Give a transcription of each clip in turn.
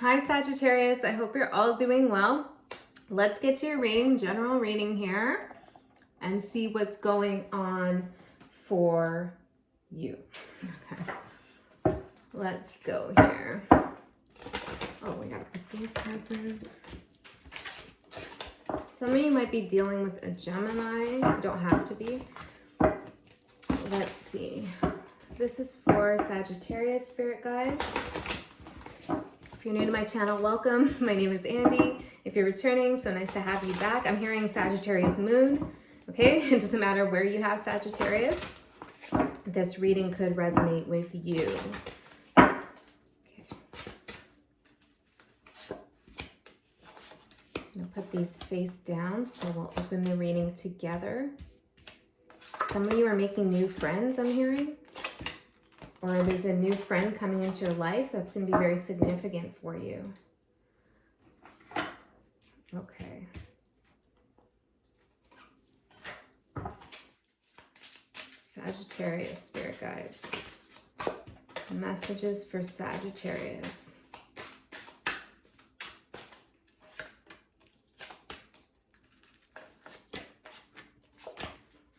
Hi Sagittarius, I hope you're all doing well. Let's get to your reading, general reading here, and see what's going on for you. Okay, let's go here. Oh, we gotta put these cards in. Some of you might be dealing with a Gemini. You don't have to be. Let's see. This is for Sagittarius spirit guides. If you're new to my channel, welcome. My name is Andy. If you're returning, so nice to have you back. I'm hearing Sagittarius moon. Okay, it doesn't matter where you have Sagittarius. This reading could resonate with you. Okay. I'm gonna put these face down so we'll open the reading together. Some of you are making new friends, I'm hearing. Or there's a new friend coming into your life that's going to be very significant for you. Okay. Sagittarius spirit guides. Messages for Sagittarius.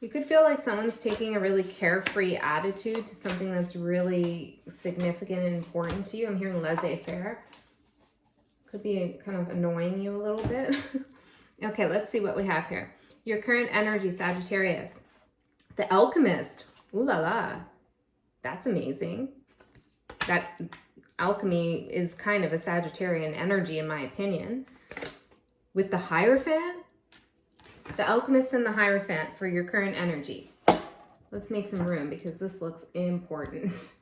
You could feel like someone's taking a really carefree attitude to something that's really significant and important to you. I'm hearing laissez-faire. Could be kind of annoying you a little bit. Okay, let's see what we have here. Your current energy, Sagittarius. The Alchemist. Ooh la la. That's amazing. That alchemy is kind of a Sagittarian energy in my opinion. With the Hierophant. The Alchemist and the Hierophant for your current energy. Let's make some room because this looks important.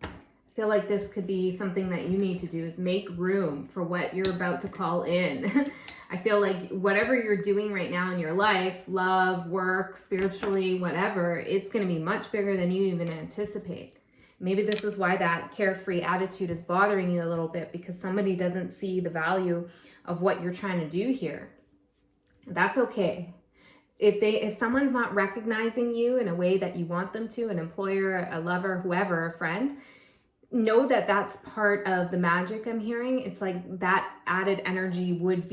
I feel like this could be something that you need to do is make room for what you're about to call in. I feel like whatever you're doing right now in your life, love, work, spiritually, whatever, it's going to be much bigger than you even anticipate. Maybe this is why that carefree attitude is bothering you a little bit because somebody doesn't see the value of what you're trying to do here. That's okay. If someone's not recognizing you in a way that you want them to, an employer, a lover, whoever, a friend, know that that's part of the magic I'm hearing. It's like that added energy would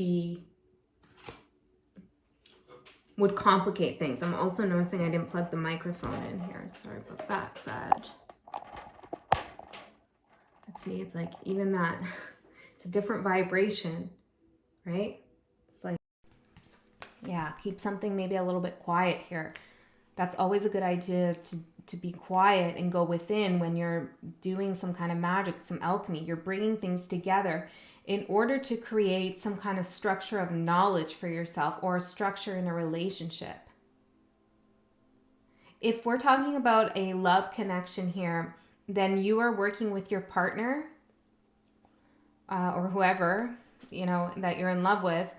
complicate things. I'm also noticing I didn't plug the microphone in here. Sorry about that, Sag. Let's see, it's like even that, it's a different vibration. Right? It's like, yeah, keep something maybe a little bit quiet here. That's always a good idea to be quiet and go within when you're doing some kind of magic, some alchemy. You're bringing things together in order to create some kind of structure of knowledge for yourself or a structure in a relationship. If we're talking about a love connection here, then you are working with your partner or whoever, you know, that you're in love with,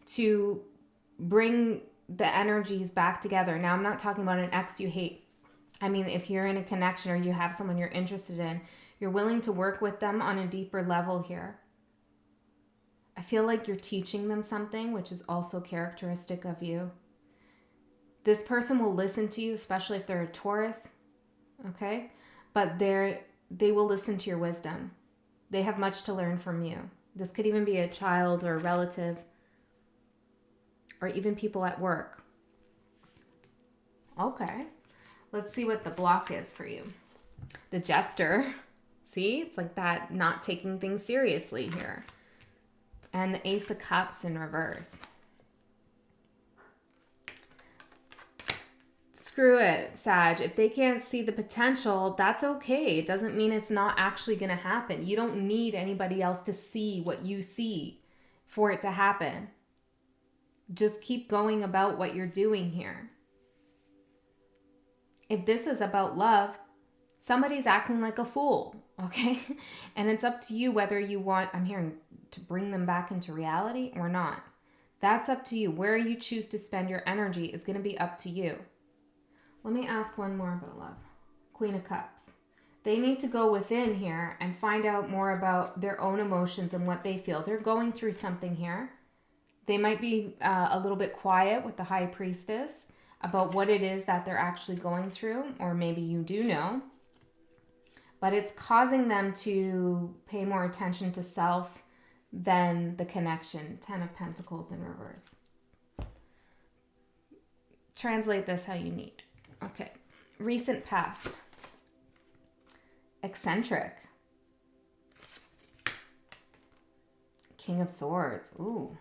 to bring the energies back together. Now, I'm not talking about an ex you hate. I mean, if you're in a connection or you have someone you're interested in, you're willing to work with them on a deeper level here. I feel like you're teaching them something, which is also characteristic of you. This person will listen to you, especially if they're a Taurus, okay? But they will listen to your wisdom. They have much to learn from you. This could even be a child or a relative or even people at work. Okay, let's see what the block is for you. The Jester. See, it's like that not taking things seriously here. And the Ace of Cups in reverse. Screw it, Sag. If they can't see the potential, that's okay. It doesn't mean it's not actually going to happen. You don't need anybody else to see what you see for it to happen. Just keep going about what you're doing here. If this is about love, somebody's acting like a fool, okay? And it's up to you whether you want, I'm hearing, to bring them back into reality or not. That's up to you. Where you choose to spend your energy is going to be up to you. Let me ask one more about love. Queen of Cups. They need to go within here and find out more about their own emotions and what they feel. They're going through something here. They might be a little bit quiet with the High Priestess about what it is that they're actually going through, or maybe you do know. but it's causing them to pay more attention to self than the connection. 10 of Pentacles in reverse. Translate this how you need. Okay. Recent past. Eccentric. King of Swords. Ooh.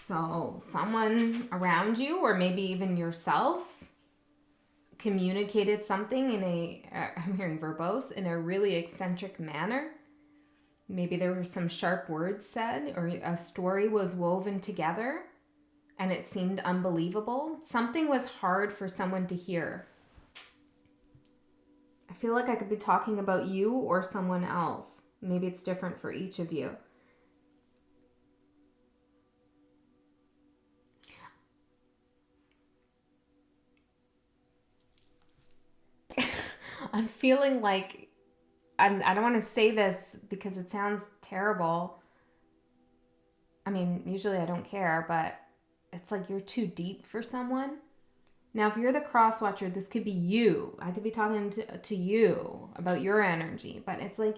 So someone around you, or maybe even yourself, communicated something in I'm hearing verbose, in a really eccentric manner. Maybe there were some sharp words said, or a story was woven together and it seemed unbelievable. Something was hard for someone to hear. I feel like I could be talking about you or someone else. Maybe it's different for each of you. I'm feeling like, I don't want to say this because it sounds terrible. I mean, usually I don't care, but it's like you're too deep for someone. Now, if you're the cross watcher, this could be you. I could be talking to you about your energy, but it's like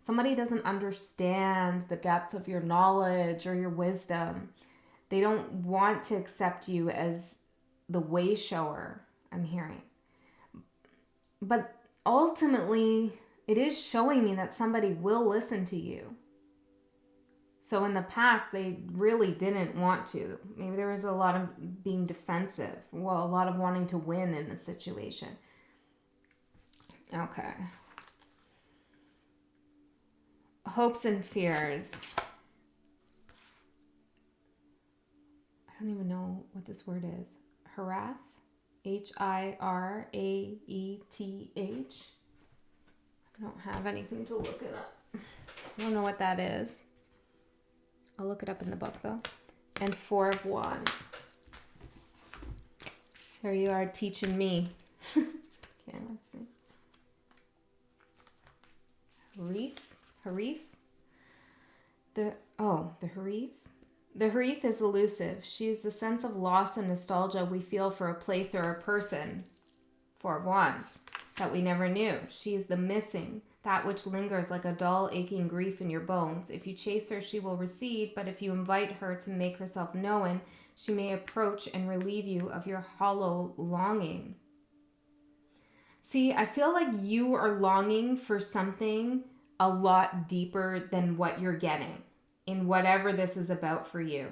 somebody doesn't understand the depth of your knowledge or your wisdom. They don't want to accept you as the way shower, I'm hearing. But ultimately, it is showing me that somebody will listen to you. So in the past, they really didn't want to. Maybe there was a lot of being defensive. Well, a lot of wanting to win in the situation. Okay. Hopes and fears. I don't even know what this word is. Hiraeth? Hiraeth. I don't have anything to look it up. I don't know what that is. I'll look it up in the book though. And 4 of Wands. Here you are teaching me. Okay, let's see. Hiraeth. The Hiraeth. The Hiraeth is elusive. She is the sense of loss and nostalgia we feel for a place or a person. 4 of Wands. That we never knew. She is the missing. That which lingers like a dull, aching grief in your bones. If you chase her, she will recede, but if you invite her to make herself known, she may approach and relieve you of your hollow longing. See, I feel like you are longing for something a lot deeper than what you're getting in whatever this is about for you.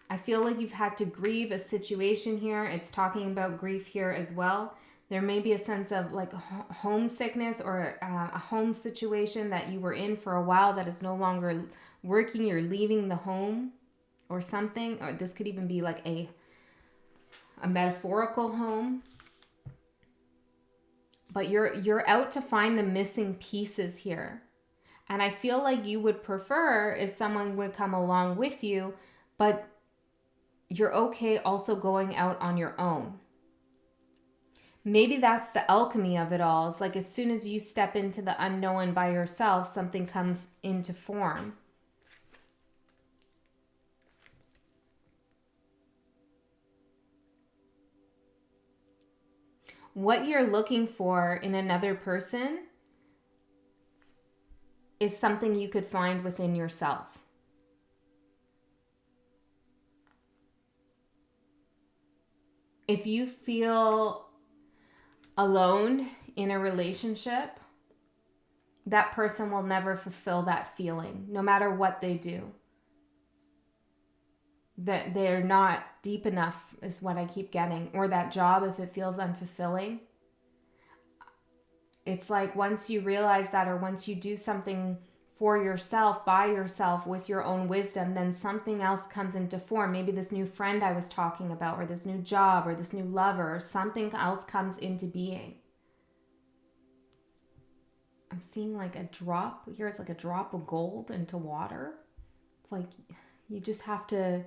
I feel like you've had to grieve a situation here. It's talking about grief here as well. There may be a sense of like homesickness or a home situation that you were in for a while that is no longer working. You're leaving the home or something. Or this could even be like a metaphorical home. But you're out to find the missing pieces here. And I feel like you would prefer if someone would come along with you, but you're okay also going out on your own. Maybe that's the alchemy of it all. It's like as soon as you step into the unknown by yourself, something comes into form. What you're looking for in another person is something you could find within yourself. If you feel alone in a relationship, that person will never fulfill that feeling, no matter what they do. That they're not deep enough is what I keep getting. Or that job, if it feels unfulfilling. It's like once you realize that, or once you do something for yourself, by yourself, with your own wisdom, then something else comes into form. Maybe this new friend I was talking about, or this new job, or this new lover, or something else comes into being. I'm seeing like a drop. Here's like a drop of gold into water. It's like you just have to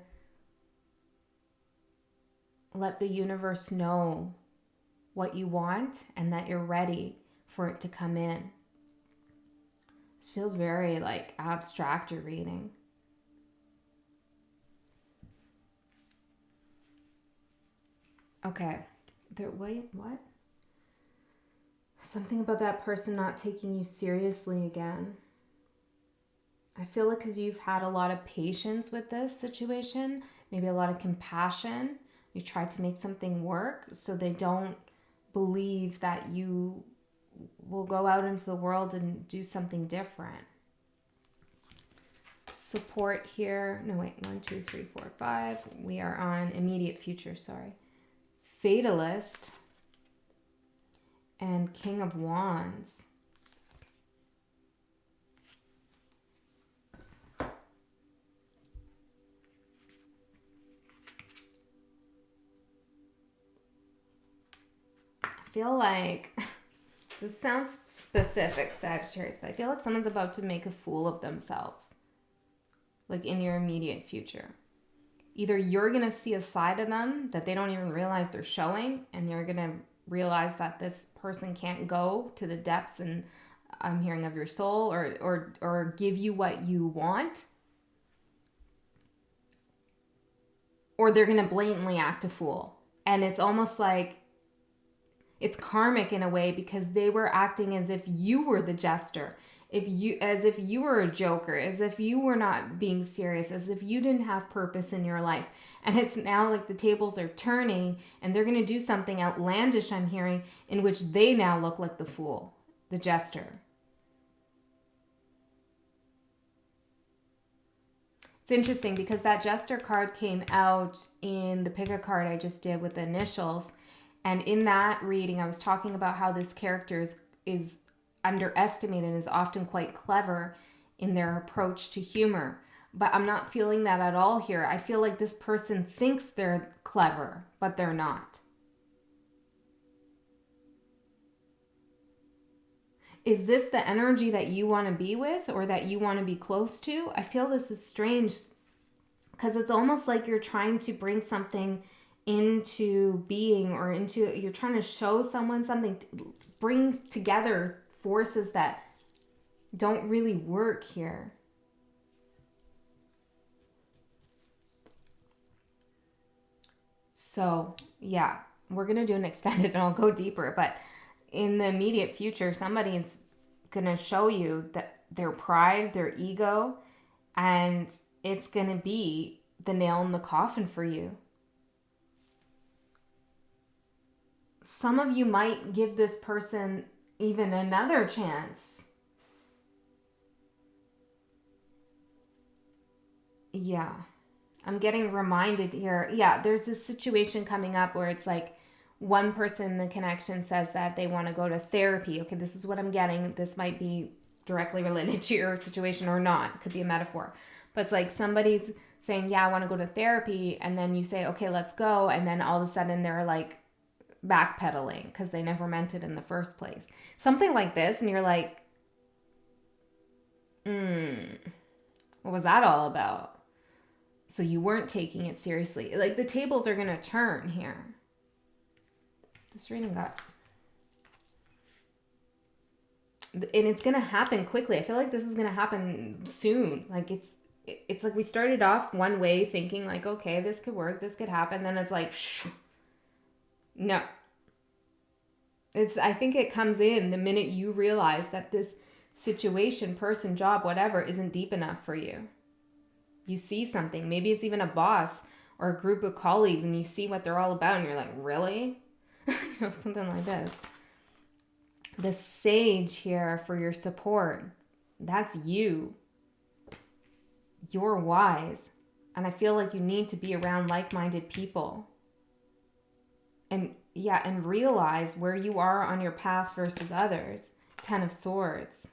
let the universe know what you want and that you're ready for it to come in. This feels very like abstract, you're reading. Okay. Wait, what? Something about that person not taking you seriously again. I feel like because you've had a lot of patience with this situation, maybe a lot of compassion, you tried to make something work, so they don't believe that you will go out into the world and do something different. Support here. No, wait. 1, 2, 3, 4, 5. We are on immediate future, sorry. Fatalist and King of Wands. I feel like, this sounds specific, Sagittarius, but I feel like someone's about to make a fool of themselves. Like in your immediate future. Either you're going to see a side of them that they don't even realize they're showing, and you're going to realize that this person can't go to the depths and I'm hearing of your soul, or give you what you want. Or they're going to blatantly act a fool. And it's almost like it's karmic in a way, because they were acting as if you were the jester. As if you were a joker, as if you were not being serious, as if you didn't have purpose in your life. And it's now like the tables are turning and they're going to do something outlandish, I'm hearing, in which they now look like the fool, the jester. It's interesting because that jester card came out in the pick a card I just did with the initials. And in that reading, I was talking about how this character is underestimated and is often quite clever in their approach to humor. But I'm not feeling that at all here. I feel like this person thinks they're clever, but they're not. Is this the energy that you want to be with or that you want to be close to? I feel this is strange because it's almost like you're trying to bring something into being, or you're trying to show someone something, bring together forces that don't really work here. So yeah, we're going to do an extended and I'll go deeper, but in the immediate future, somebody's going to show you that their pride, their ego, and it's going to be the nail in the coffin for you. Some of you might give this person even another chance. Yeah, I'm getting reminded here. Yeah, there's this situation coming up where it's like one person in the connection says that they want to go to therapy. Okay, this is what I'm getting. This might be directly related to your situation or not. It could be a metaphor. But it's like somebody's saying, yeah, I want to go to therapy. And then you say, okay, let's go. And then all of a sudden they're like backpedaling because they never meant it in the first place. Something like this. And you're like, what was that all about? So you weren't taking it seriously. Like the tables are going to turn here. This reading got... And it's going to happen quickly. I feel like this is going to happen soon. Like it's like we started off one way thinking like, okay, this could work. This could happen. Then it's like, no. I think it comes in the minute you realize that this situation, person, job, whatever, isn't deep enough for you. You see something. Maybe it's even a boss or a group of colleagues and you see what they're all about and you're like, really? Something like this. The sage here for your support. That's you. You're wise. And I feel like you need to be around like-minded people. And realize where you are on your path versus others. 10 of Swords.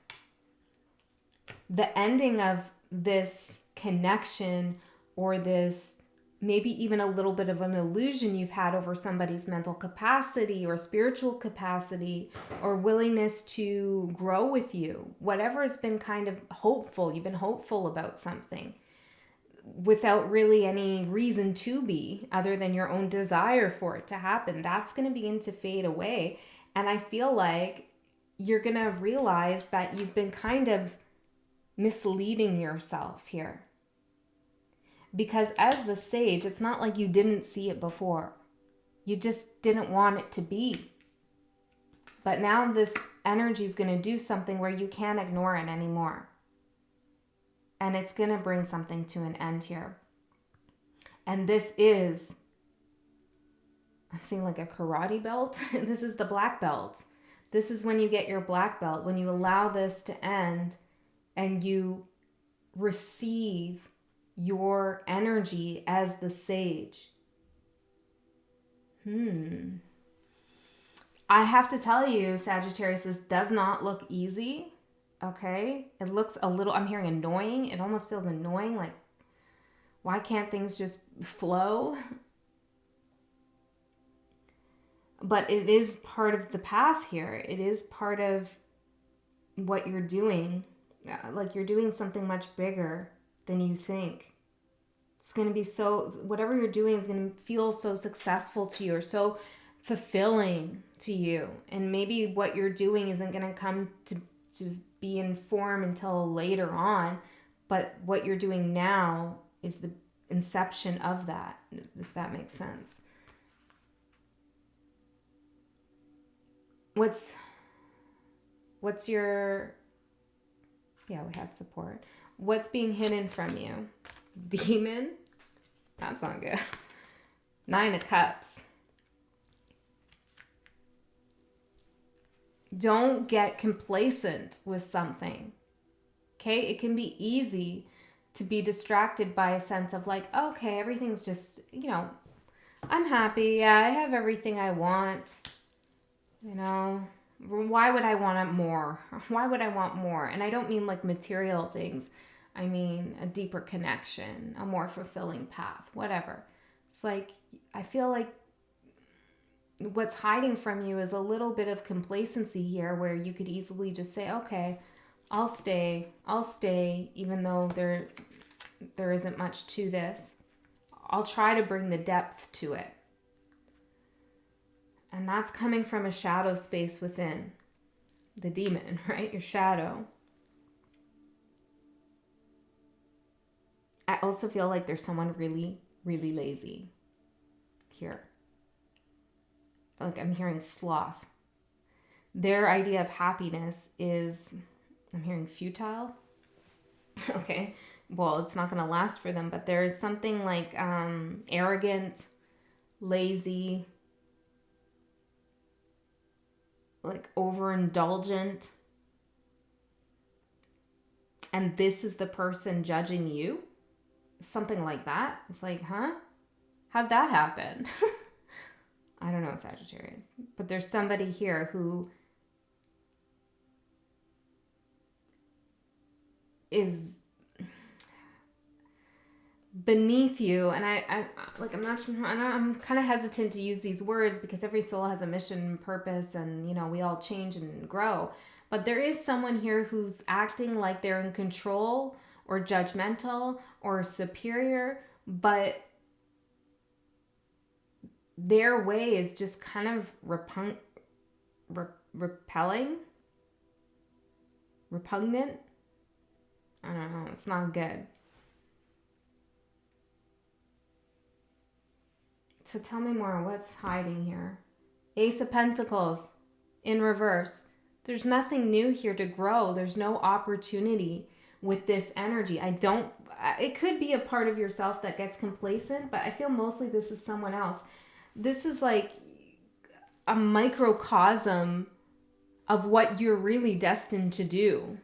The ending of this connection, or this maybe even a little bit of an illusion you've had over somebody's mental capacity or spiritual capacity or willingness to grow with you, whatever has been kind of hopeful, you've been hopeful about something without really any reason to be other than your own desire for it to happen, that's going to begin to fade away. And I feel like you're going to realize that you've been kind of misleading yourself here. Because as the sage, it's not like you didn't see it before. You just didn't want it to be. But now this energy is going to do something where you can't ignore it anymore. And it's going to bring something to an end here. And this is, I'm seeing like a karate belt. This is the black belt. This is when you get your black belt, when you allow this to end and you receive your energy as the sage. I have to tell you, Sagittarius, this does not look easy. Okay? It looks a little, I'm hearing annoying. It almost feels annoying. Like, why can't things just flow? But it is part of the path here. It is part of what you're doing. Like, you're doing something much bigger than you think. It's going to be so, whatever you're doing is going to feel so successful to you or so fulfilling to you. And maybe what you're doing isn't going to come to be in form until later on. But what you're doing now is the inception of that, if that makes sense. What's your, yeah, we had support. What's being hidden from you? Demon? That's not good. 9 of Cups. Don't get complacent with something. Okay? It can be easy to be distracted by a sense of like, okay, everything's just, you know, I'm happy. Yeah, I have everything I want. You know, why would I want it more? Why would I want more? And I don't mean like material things. I mean a deeper connection, a more fulfilling path, whatever. It's like, I feel like what's hiding from you is a little bit of complacency here where you could easily just say, okay, I'll stay, even though there isn't much to this. I'll try to bring the depth to it. And that's coming from a shadow space within the demon, right? Your shadow. I also feel like there's someone really, really lazy here. Like I'm hearing sloth. Their idea of happiness is, I'm hearing futile. Okay, well, it's not going to last for them, but there's something like arrogant, lazy, like overindulgent. And this is the person judging you. Something like that. It's like, huh? How'd that happen? I don't know, Sagittarius. But there's somebody here who is beneath you. And I'm kind of hesitant to use these words because every soul has a mission and purpose and, you know, we all change and grow. But there is someone here who's acting like they're in control or judgmental or superior, but their way is just kind of repelling, repugnant. I don't know. It's not good. So tell me more. What's hiding here? Ace of Pentacles in reverse. There's nothing new here to grow. There's no opportunity with this energy. It could be a part of yourself that gets complacent, but I feel mostly this is someone else. This is like a microcosm of what you're really destined to do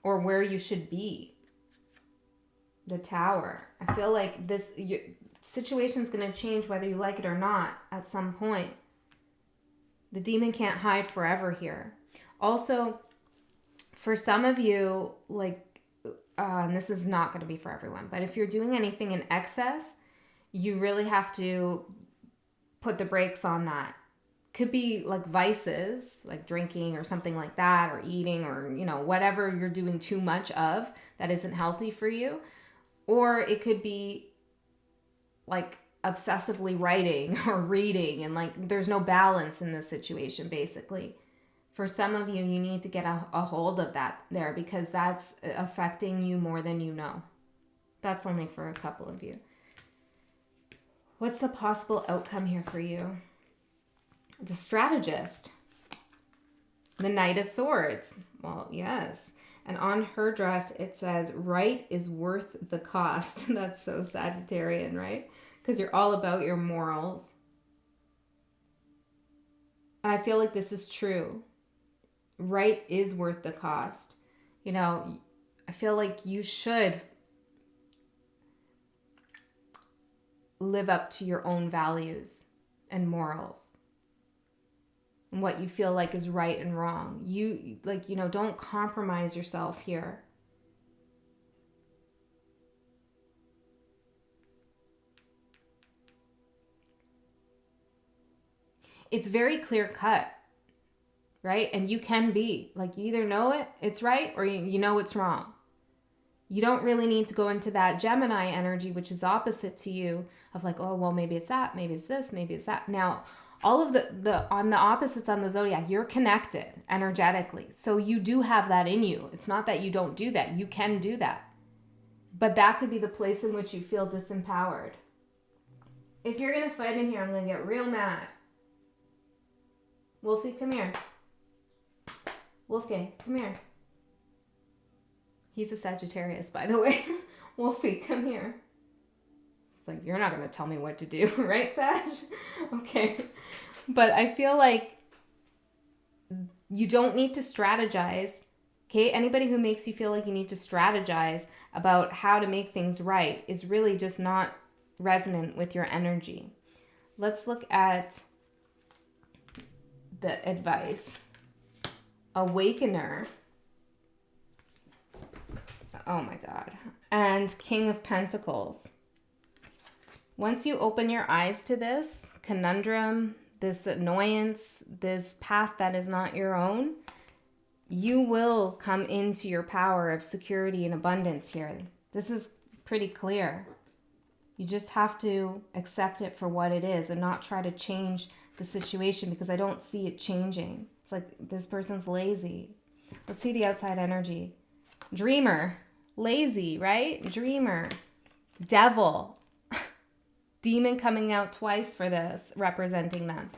or where you should be. The Tower. I feel like this situation's going to change whether you like it or not at some point. The demon can't hide forever here. Also, for some of you, like, and this is not going to be for everyone, but if you're doing anything in excess, you really have to put the brakes on that. Could be like vices, like drinking or something like that, or eating, or, you know, whatever you're doing too much of that isn't healthy for you. Or it could be like obsessively writing or reading, and like there's no balance in this situation, basically. For some of you, you need to get a hold of that there because that's affecting you more than you know. That's only for a couple of you. What's the possible outcome here for you? The Strategist. The Knight of Swords. Well, yes. And on her dress, it says, right is worth the cost. That's so Sagittarian, right? Because you're all about your morals. And I feel like this is true. Right is worth the cost. You know, I feel like you should live up to your own values and morals and what you feel like is right and wrong. You, like, you know, don't compromise yourself here. It's very clear cut, right? And you can be like, you either know it's right, or you know it's wrong. You don't really need to go into that Gemini energy, which is opposite to you, of like, oh, well, maybe it's that, maybe it's this, maybe it's that. Now, all of the on the opposites on the zodiac, you're connected energetically. So you do have that in you. It's not that you don't do that. You can do that. But that could be the place in which you feel disempowered. If you're going to fight in here, I'm going to get real mad. Wolfie, come here. Wolfgang, come here. He's a Sagittarius, by the way. Wolfie, come here. It's like, you're not going to tell me what to do, right, Sag? Okay. But I feel like you don't need to strategize. Okay? Anybody who makes you feel like you need to strategize about how to make things right is really just not resonant with your energy. Let's look at the advice. Awakener. Oh my God. And King of Pentacles. Once you open your eyes to this conundrum, this annoyance, this path that is not your own, you will come into your power of security and abundance here. This is pretty clear. You just have to accept it for what it is and not try to change the situation, because I don't see it changing. It's like this person's lazy. Let's see the outside energy. Dreamer. Lazy, right? Dreamer. Devil. Demon coming out twice for this, representing them.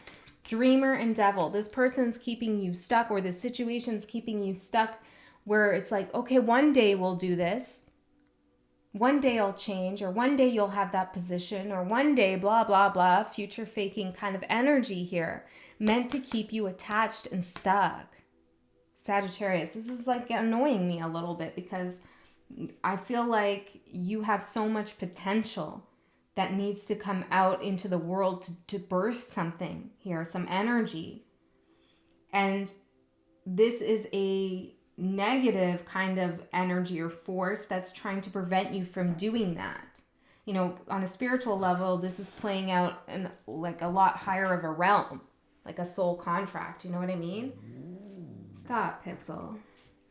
Dreamer and devil. This person's keeping you stuck, or this situation's keeping you stuck, where it's like, okay, one day we'll do this. One day I'll change, or one day you'll have that position, or one day blah, blah, blah. Future faking kind of energy here, meant to keep you attached and stuck. Sagittarius, this is like annoying me a little bit, because I feel like you have so much potential that needs to come out into the world to birth something here, some energy. And this is a negative kind of energy or force that's trying to prevent you from doing that. You know, on a spiritual level, this is playing out in like a lot higher of a realm, like a soul contract. You know what I mean? Stop, Pixel.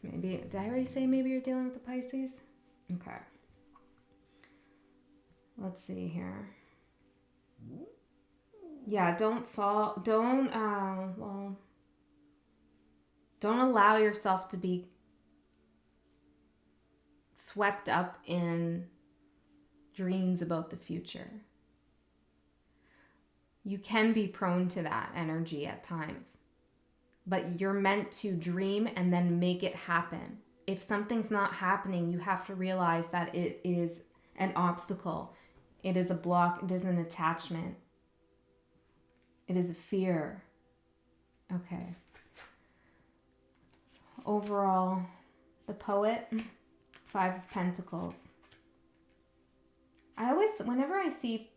Maybe, did I already say maybe you're dealing with the Pisces? Okay. Let's see here. Yeah, don't allow yourself to be swept up in dreams about the future. You can be prone to that energy at times, but you're meant to dream and then make it happen. If something's not happening, you have to realize that it is an obstacle. It is a block. It is an attachment. It is a fear. Okay. Overall, the poet, 5 of Pentacles. Whenever I see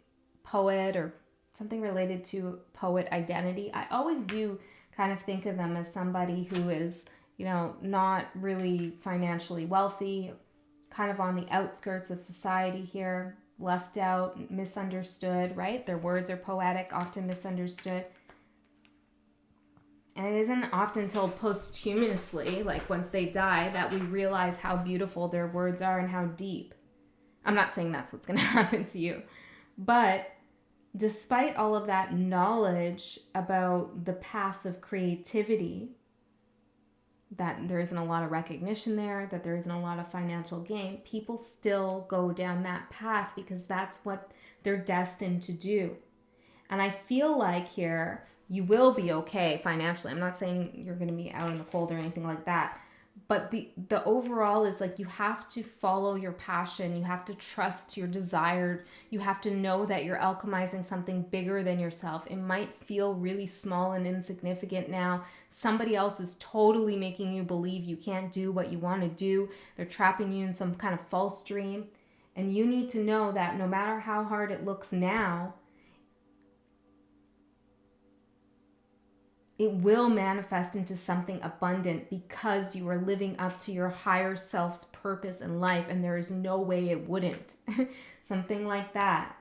poet or something related to poet identity, I always do kind of think of them as somebody who is, you know, not really financially wealthy, kind of on the outskirts of society here, left out, misunderstood, right? Their words are poetic, often misunderstood. And it isn't often until posthumously, like once they die, that we realize how beautiful their words are and how deep. I'm not saying that's what's going to happen to you. But despite all of that knowledge about the path of creativity, that there isn't a lot of recognition there, that there isn't a lot of financial gain, people still go down that path because that's what they're destined to do. And I feel like here, You will be okay financially. I'm not saying you're going to be out in the cold or anything like that. But the overall is like, you have to follow your passion. You have to trust your desire. You have to know that you're alchemizing something bigger than yourself. It might feel really small and insignificant now. Somebody else is totally making you believe you can't do what you want to do. They're trapping you in some kind of false dream. And you need to know that no matter how hard it looks now, it will manifest into something abundant because you are living up to your higher self's purpose in life, and there is no way it wouldn't. Something like that.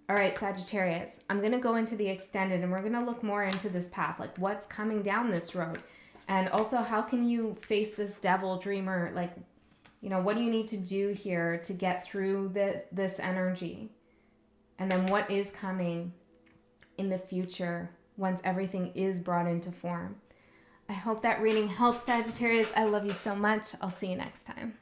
All right, Sagittarius, I'm going to go into the extended, and we're going to look more into this path, like what's coming down this road. And also, how can you face this devil dreamer? Like, you know, what do you need to do here to get through this energy? And then what is coming in the future once everything is brought into form? I hope that reading helps, Sagittarius. I love you so much. I'll see you next time.